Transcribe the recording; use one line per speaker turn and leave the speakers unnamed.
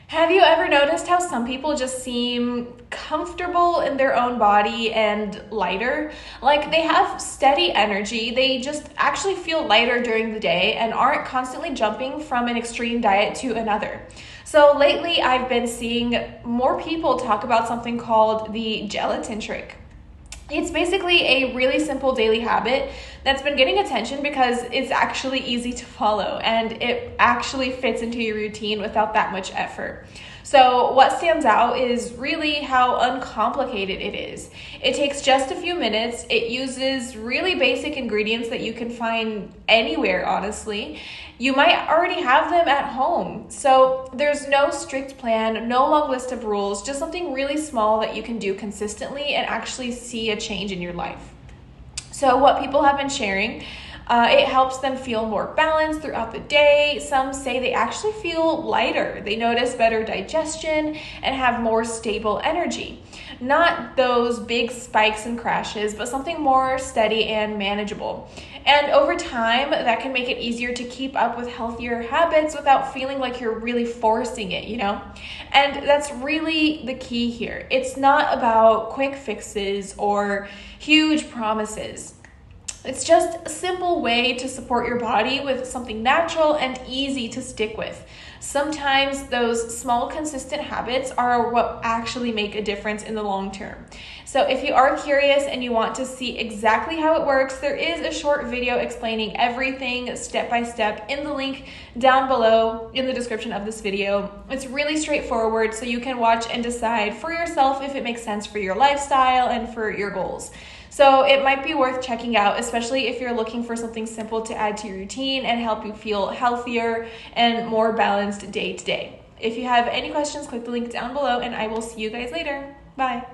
Have you ever noticed how some people just seem comfortable in their own body and lighter? Like they have steady energy, they just actually feel lighter during the day and aren't constantly jumping from an extreme diet to another. So lately, I've been seeing more people talk about something called the gelatin trick. It's basically a really simple daily habit that's been getting attention because it's actually easy to follow and it actually fits into your routine without that much effort. So, what stands out is really how uncomplicated it is. It takes just a few minutes, it uses really basic ingredients that you can find anywhere, honestly. You might already have them at home. So, there's no strict plan, no long list of rules, just something really small that you can do consistently and actually see a change in your life. So, what people have been sharing, it helps them feel more balanced throughout the day. Some say they actually feel lighter. They notice better digestion and have more stable energy. Not those big spikes and crashes, but something more steady and manageable. And over time, that can make it easier to keep up with healthier habits without feeling like you're really forcing it, you know? And that's really the key here. It's not about quick fixes or huge promises. It's just a simple way to support your body with something natural and easy to stick with. Sometimes those small, consistent habits are what actually make a difference in the long term. So if you are curious and you want to see exactly how it works, there is a short video explaining everything step by step in the link down below in the description of this video. It's really straightforward, so you can watch and decide for yourself if it makes sense for your lifestyle and for your goals. So it might be worth checking out, especially if you're looking for something simple to add to your routine and help you feel healthier and more balanced day to day. If you have any questions, click the link down below and I will see you guys later. Bye.